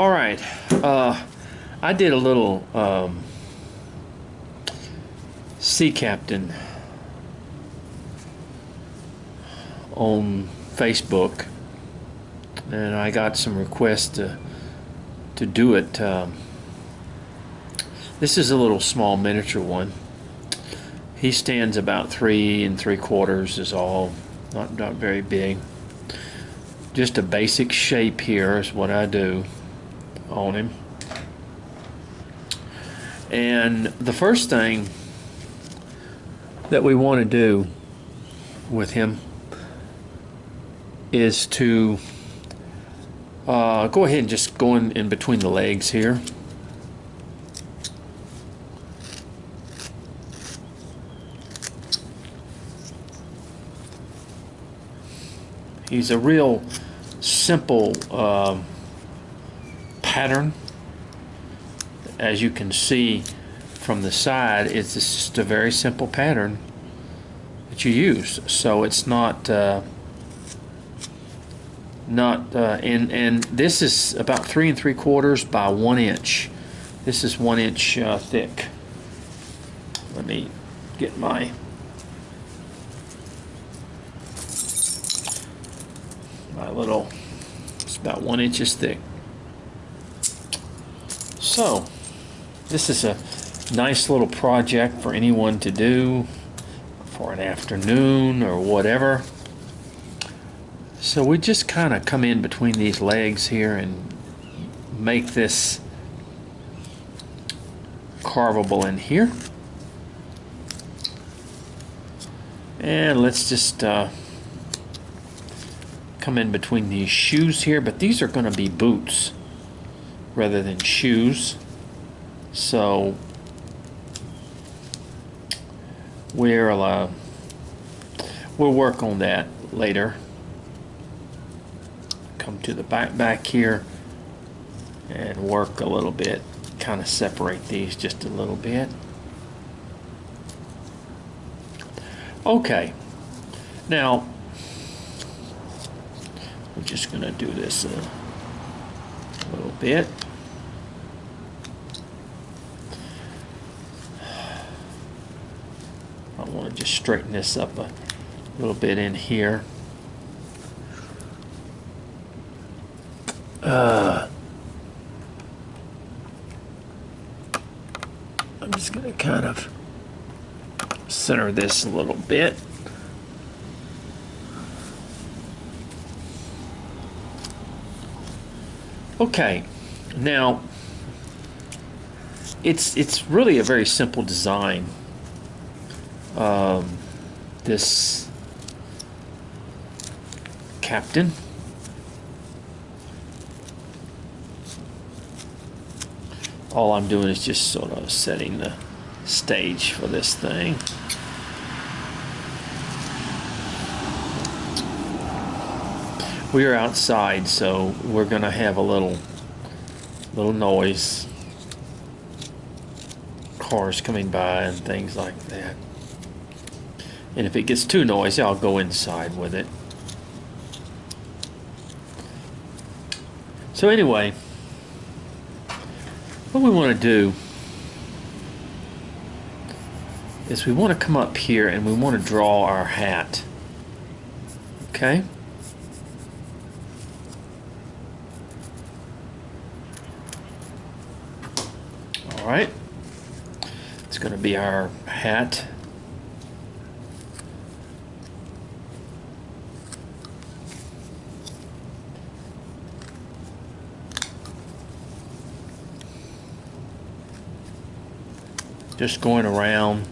All right. I did a little sea captain on Facebook, and I got some requests to do it. This is a little small miniature one. He stands about 3 3/4 is all, not very big. Just a basic shape here is what I do on him. And the first thing that we want to do with him is to go ahead and just go in between the legs here. He's a real simple pattern. As you can see from the side, it's just a very simple pattern that you use. So it's not and this is about 3 3/4 by 1 inch. This is 1 inch thick. Let me get my little, it's about 1 inch thick. So this is a nice little project for anyone to do for an afternoon or whatever. So we just kind of come in between these legs here and make this carvable in here. And let's just come in between these shoes here, but these are going to be boots rather than shoes. So we'll work on that later. Come to the back here and work a little bit, kind of separate these just a little bit. Okay, now we're just going to do this a little bit. I want to just straighten this up a little bit in here. I'm just going to kind of center this a little bit. Okay, now it's really a very simple design. This captain. All I'm doing is just sort of setting the stage for this thing. We are outside, so we're going to have a little noise. Cars coming by and things like that. And if it gets too noisy, I'll go inside with it. So anyway, what we want to do is we want to come up here and we want to draw our hat. Okay? All right. It's going to be our hat. Just going around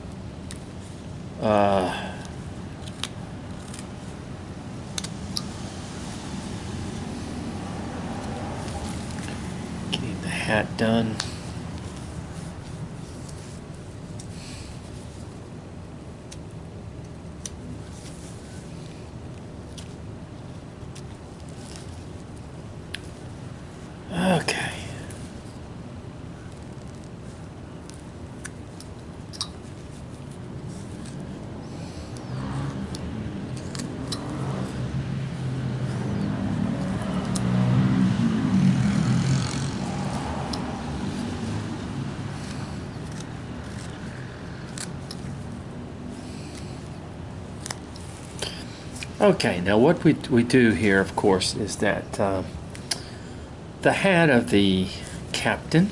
getting the hat done. Okay. Okay, now what we do here, of course, is that the hat of the captain,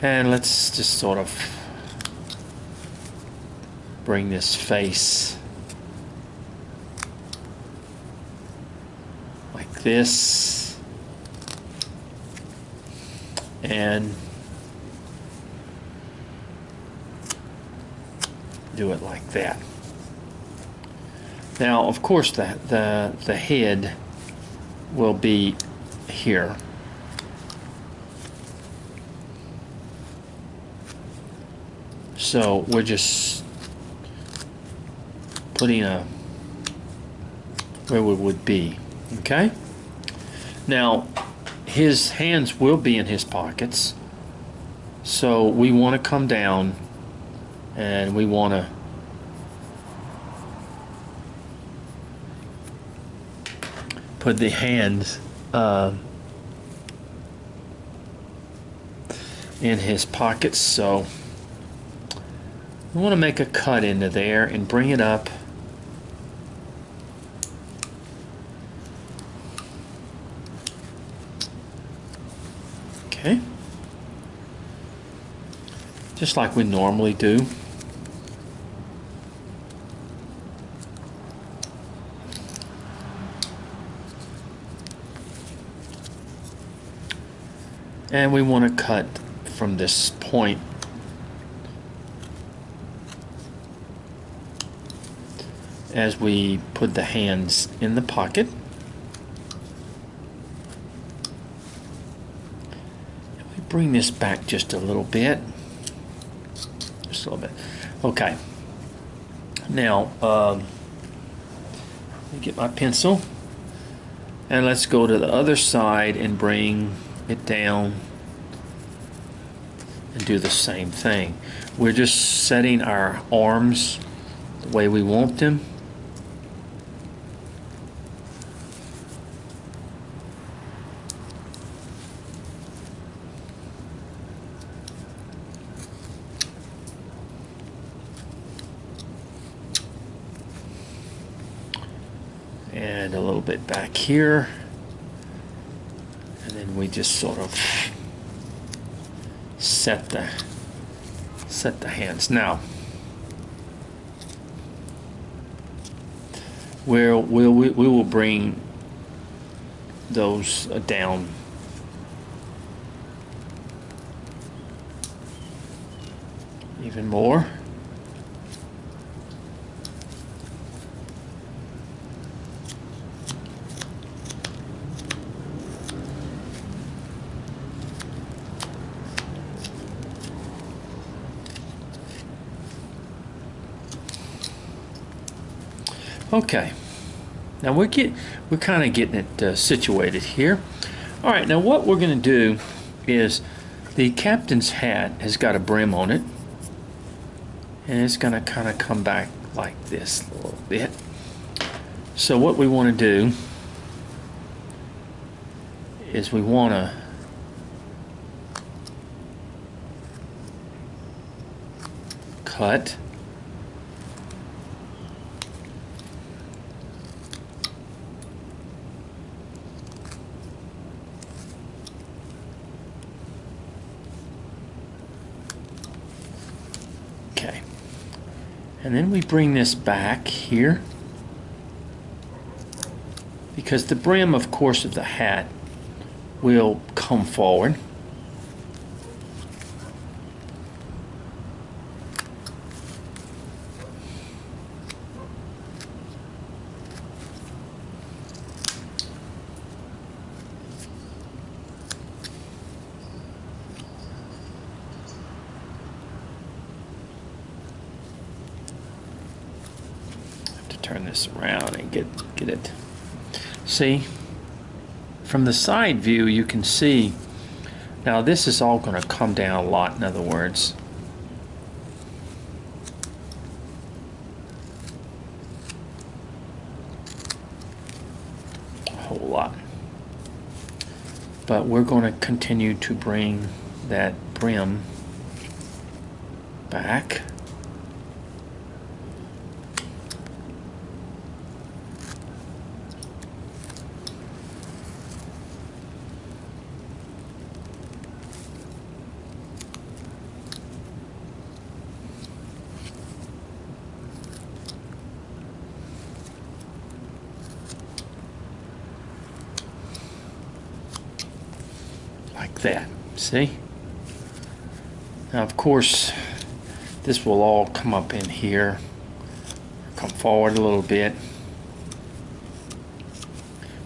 and let's just sort of bring this face like this, and do it like that. Now, of course, the head will be here. So we're just putting a where we would be. Okay? Now, his hands will be in his pockets. So we want to come down and we want to put the hands in his pockets. So we want to make a cut into there and bring it up. Okay. Just like we normally do. And we want to cut from this point as we put the hands in the pocket. And we bring this back just a little bit. Just a little bit. Okay. Now, let me get my pencil. And let's go to the other side and bring it down and do the same thing. We're just setting our arms the way we want them. And a little bit back here. And then we just sort of set the hands. Now, we will bring those down even more. Okay, now we're kind of getting it situated here. All right, now what we're going to do is the captain's hat has got a brim on it, and it's going to kind of come back like this a little bit. So what we want to do is we want to cut. Okay, and then we bring this back here because the brim, of course, of the hat will come forward. Turn this around and get it. See, from the side view you can see now this is all going to come down a lot, in other words. A whole lot. But we're going to continue to bring that brim back. like that. See? Now, of course, this will all come up in here. Come forward a little bit.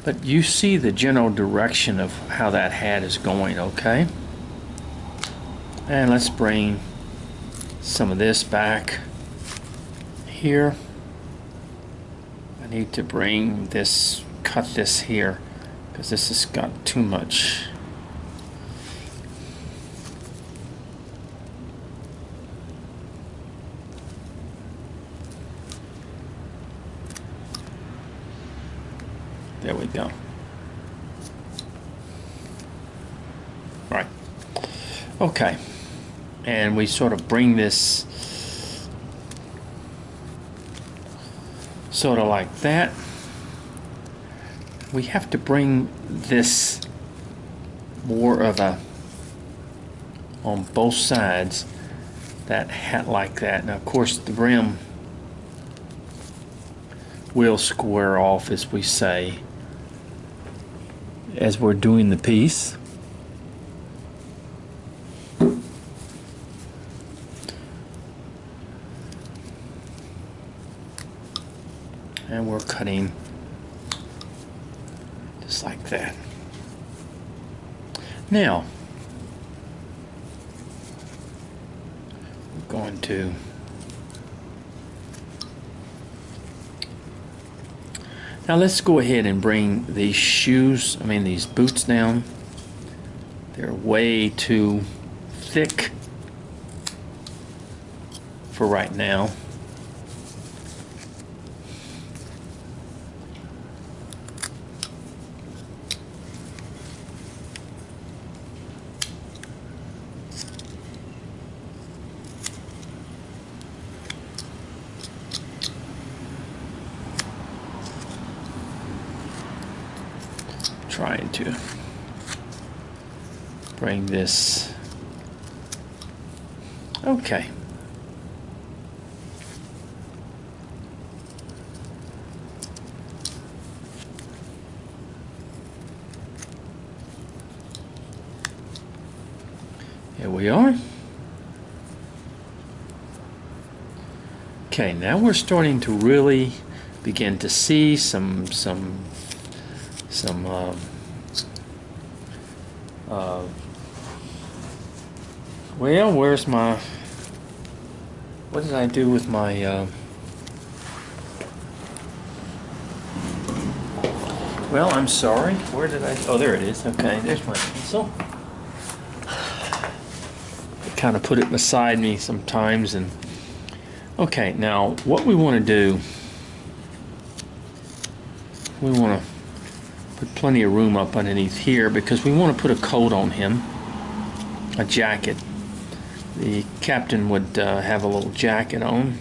But you see the general direction of how that hat is going, okay? And let's bring some of this back here. I need to bring this, cut this here, because this has got too much. There we go. Right. Okay. And we sort of bring this sort of like that. We have to bring this more of a, on both sides, that hat like that. Now, of course, the brim will square off, as we say, as we're doing the piece. And we're cutting just like that. Now, we're going to now let's go ahead and bring these shoes, these boots down. They're way too thick for right now. Trying to bring this. Okay. Here we are. Okay, now we're starting to really begin to see some well, where's my, what did I do with my, well, I'm sorry, where did I, oh, there it is, okay, there's my pencil. I kind of put it beside me sometimes, and, okay, now, what we want to do, we want to put plenty of room up underneath here, because we want to put a coat on him, a jacket. The captain would have a little jacket on.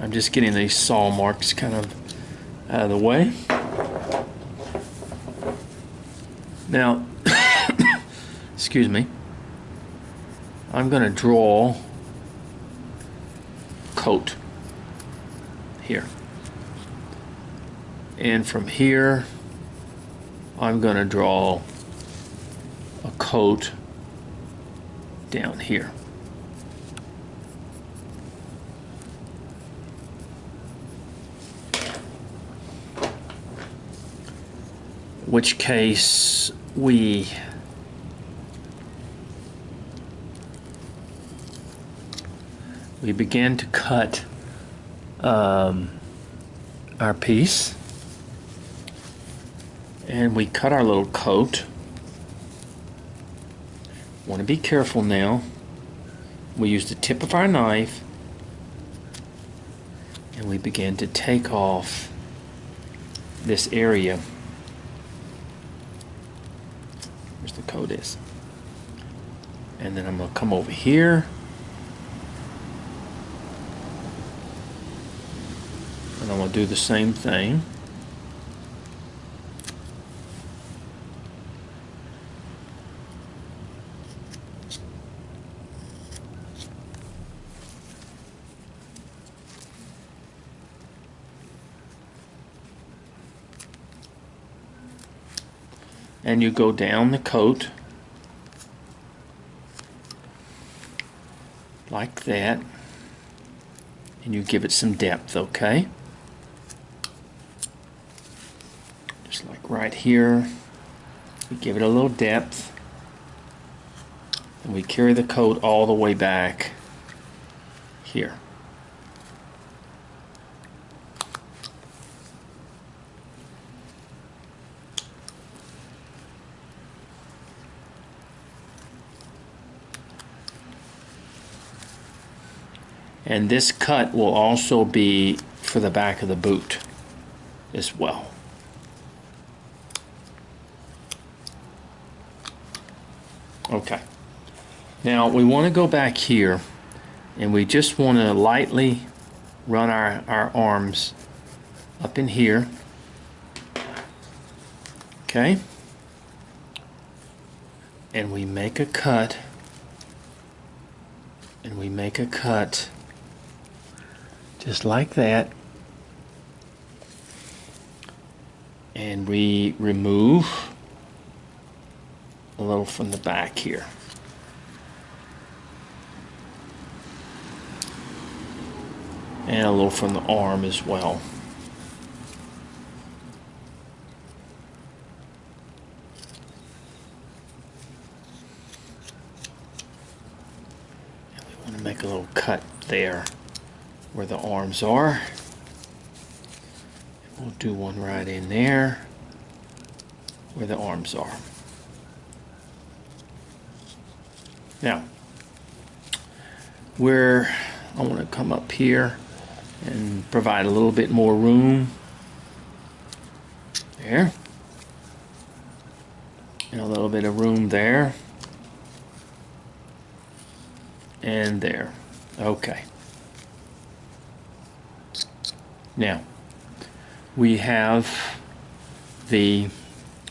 I'm just getting these saw marks kind of out of the way. Now, excuse me, I'm going to draw coat here. And from here, I'm going to draw a coat down here. In which case we begin to cut our piece, and we cut our little coat. Want to be careful now. We use the tip of our knife and we begin to take off this area. Where's the coat is. And then I'm going to come over here and I'm going to do the same thing. and you go down the coat like that, and you give it some depth, okay? Just like right here, we give it a little depth, and we carry the coat all the way back here. And this cut will also be for the back of the boot as well. Okay. Now we want to go back here, and we just want to lightly run our arms up in here. Okay. And we make a cut. And we make a cut just like that. And we remove a little from the back here. And a little from the arm as well. And we want to make a little cut there where the arms are. We'll do one right in there where the arms are. Now, I want to come up here and provide a little bit more room there, and a little bit of room there and there. Okay. Now we have I'm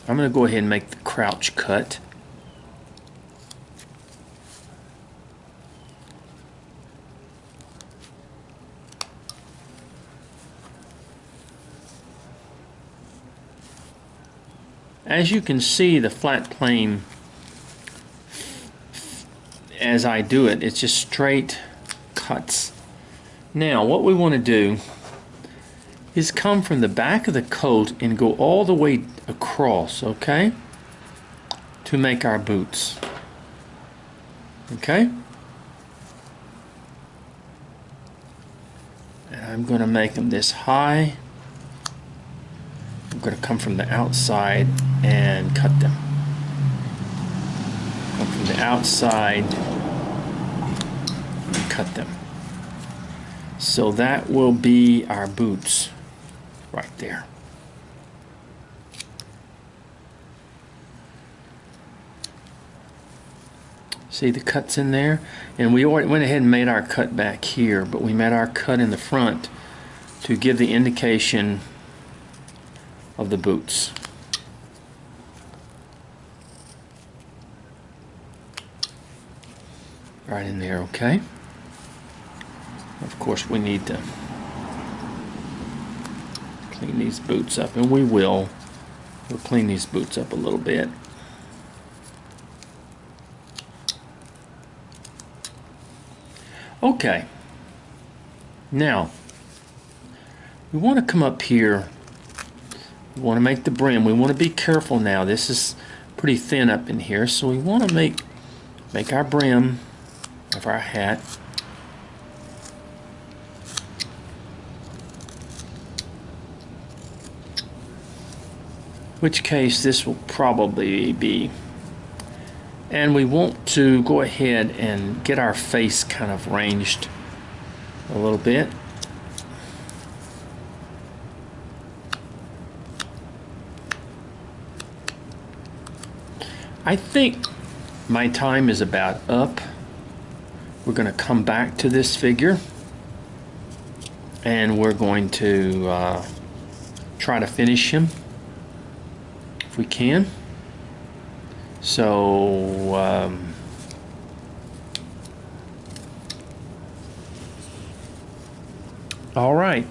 going to go ahead and make the crouch cut. As you can see, the flat plane, as I do it, it's just straight cuts. Now what we want to do is come from the back of the coat and go all the way across, okay, to make our boots. Okay? And I'm going to make them this high. I'm going to come from the outside and cut them. Come from the outside and cut them. So that will be our boots right there. See the cuts in there? And we already went ahead and made our cut back here, but we made our cut in the front to give the indication of the boots. Right in there, okay? Of course, we need to clean these boots up, and we will. We'll clean these boots up a little bit. Okay. Now, we want to come up here. We want to make the brim. We want to be careful now. This is pretty thin up in here, so we want to make our brim of our hat. Which case this will probably be. And we want to go ahead and get our face kind of ranged a little bit. I think my time is about up. We're going to come back to this figure, and we're going to try to finish him if we can. So all right.